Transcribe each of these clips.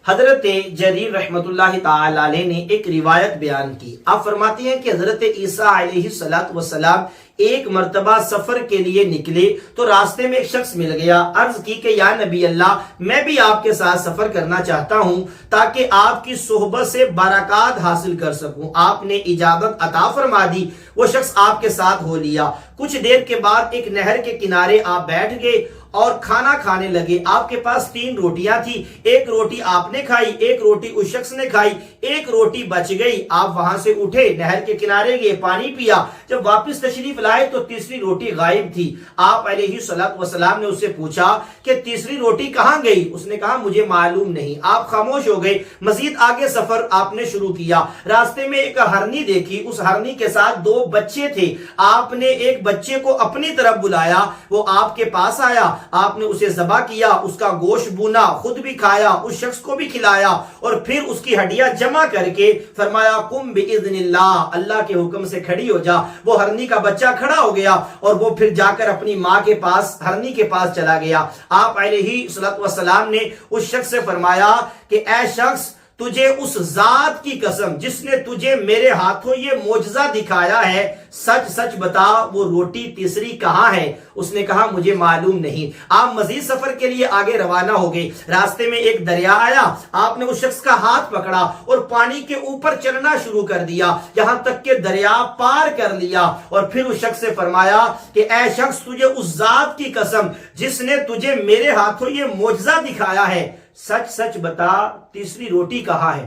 حضرت جریر رحمت اللہ تعالی علیہ نے ایک روایت بیان کی. آپ فرماتے ہیں کہ حضرت عیسیٰ علیہ السلام ایک مرتبہ سفر کے لیے نکلے تو راستے میں ایک شخص مل گیا. عرض کی کہ یا نبی اللہ، میں بھی آپ کے ساتھ سفر کرنا چاہتا ہوں تاکہ آپ کی صحبت سے برکات حاصل کر سکوں. آپ نے اجازت عطا فرما دی. وہ شخص آپ کے ساتھ ہو لیا. کچھ دیر کے بعد ایک نہر کے کنارے آپ بیٹھ گئے اور کھانا کھانے لگے. آپ کے پاس 3 روٹیاں تھی. ایک روٹی آپ نے کھائی، ایک روٹی اس شخص نے کھائی، ایک روٹی بچ گئی. آپ وہاں سے اٹھے، نہر کے کنارے گئے، پانی پیا. جب واپس تشریف لائے تو تیسری روٹی غائب تھی. آپ علیہ السلام نے اس سے پوچھا کہ تیسری روٹی کہاں گئی؟ اس نے کہا مجھے معلوم نہیں. آپ خاموش ہو گئے. مزید آگے سفر آپ نے شروع کیا. راستے میں ایک ہرنی دیکھی. اس ہرنی کے ساتھ 2 بچے تھے. آپ نے ایک بچے کو اپنی طرف بلایا. وہ آپ کے پاس آیا. آپ نے اسے ذبح کیا، اس کا گوشت بونا، خود بھی کھایا، اس شخص کو بھی کھلایا اور پھر اس کی ہڈیاں جمع کر کے فرمایا قم باذن اللہ، اللہ کے حکم سے کھڑی ہو جا. وہ ہرنی کا بچہ کھڑا ہو گیا اور وہ پھر جا کر اپنی ماں کے پاس، ہرنی کے پاس چلا گیا. آپ علیہ السلام نے اس شخص سے فرمایا کہ اے شخص، تجھے اس ذات کی قسم جس نے تجھے میرے ہاتھوں یہ معجزہ دکھایا ہے، سچ سچ بتا وہ روٹی تیسری کہاں ہے؟ اس نے کہا مجھے معلوم نہیں. آپ مزید سفر کے لیے آگے روانہ ہو گئے. راستے میں ایک دریا آیا. آپ نے اس شخص کا ہاتھ پکڑا اور پانی کے اوپر چلنا شروع کر دیا یہاں تک کہ دریا پار کر لیا. اور پھر اس شخص سے فرمایا کہ اے شخص، تجھے اس ذات کی قسم جس نے تجھے میرے ہاتھوں یہ معجزہ دکھایا ہے، سچ سچ بتا تیسری روٹی کہاں ہے؟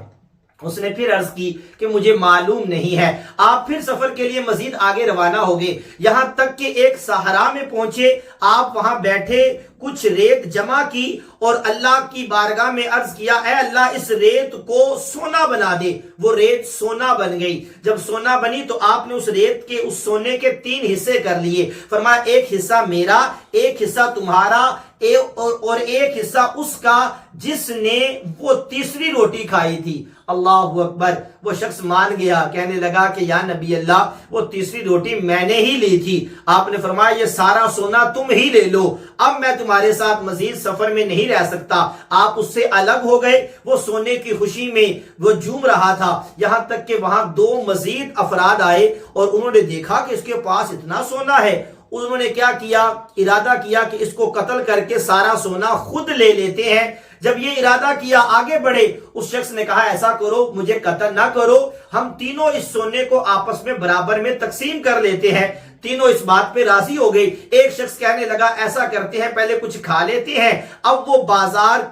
اس نے پھر عرض کی کہ مجھے معلوم نہیں ہے. آپ پھر سفر کے لیے مزید آگے روانہ ہو گئے یہاں تک کہ ایک صحرا میں پہنچے. آپ وہاں بیٹھے، کچھ ریت جمع کی اور اللہ کی بارگاہ میں عرض کیا اے اللہ اس ریت کو سونا بنا دے. وہ ریت سونا بن گئی. جب سونا بنی تو آپ نے اس ریت کے، اس سونے کے 3 حصے کر لیے. فرمایا ایک حصہ میرا، ایک حصہ تمہارا اور ایک حصہ اس کا جس نے وہ تیسری روٹی کھائی تھی. اللہ اکبر. وہ شخص مان گیا، کہنے لگا کہ یا نبی اللہ وہ تیسری روٹی میں نے ہی لی تھی. آپ نے فرمایا یہ سارا سونا تم ہی لے لو، اب میں تمہارے ساتھ مزید سفر میں نہیں رہ سکتا. آپ اس سے الگ ہو گئے. وہ سونے کی خوشی میں وہ جھوم رہا تھا یہاں تک کہ وہاں 2 مزید افراد آئے اور انہوں نے دیکھا کہ اس کے پاس اتنا سونا ہے. انہوں نے کیا کیا؟ ارادہ کیا کہ اس کو قتل کر کے سارا سونا خود لے لیتے ہیں. جب یہ ارادہ کیا آگے بڑھے. اس شخص نے کہا ایسا کرو، مجھے قتل نہ کرو، ہم تینوں اس سونے کو آپس میں برابر میں تقسیم کر لیتے ہیں. تینوں اس بات پہ راضی ہو گئی. ایک شخص کہنے لگا ایسا کرتے ہیں پہلے کچھ کھا لیتے ہیں. اب وہ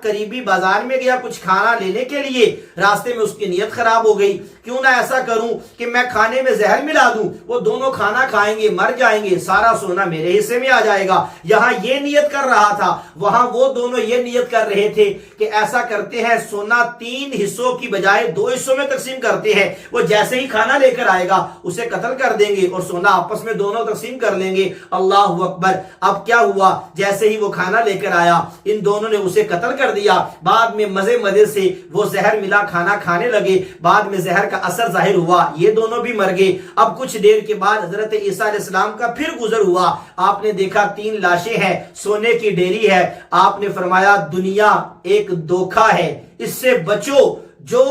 قریبی بازار میں گیا کچھ کھانا لینے کے لیے. راستے میں اس کی نیت خراب ہو گئی. کیوں نہ ایسا کروں کہ میں کھانے میں زہر ملا دوں، وہ دونوں کھانا کھائیں گے، مر جائیں گے، سارا سونا میرے حصے میں آ جائے گا. یہاں یہ نیت کر رہا تھا، وہاں وہ دونوں یہ نیت کر رہے تھے کہ ایسا کرتے ہیں سونا 3 حصوں کی بجائے 2 حصوں میں تقسیم کرتے ہیں. وہ جیسے ہی کھانا لے کر آئے گا اسے قتل کر دیں گے اور سونا آپس میں دونوں تقسیم کر لیں گے. اللہ اکبر. اب کیا ہوا؟ جیسے ہی وہ کھانا لے کر آیا ان دونوں نے اسے قتل کر دیا. بعد میں مزے سے وہ زہر ملا کھانا کھانے لگے. بعد میں زہر کا اثر ظاہر ہوا، یہ دونوں بھی مر گئے. اب کچھ دیر کے بعد حضرت عیسیٰ علیہ السلام کا پھر گزر ہوا. آپ نے دیکھا 3 لاشیں ہیں، سونے کی ڈیری ہے. آپ نے فرمایا دنیا ایک دھوکہ ہے، اس سے بچو. جو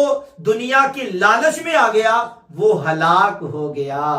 دنیا کی لالچ میں آ گیا وہ ہلاک ہو گیا.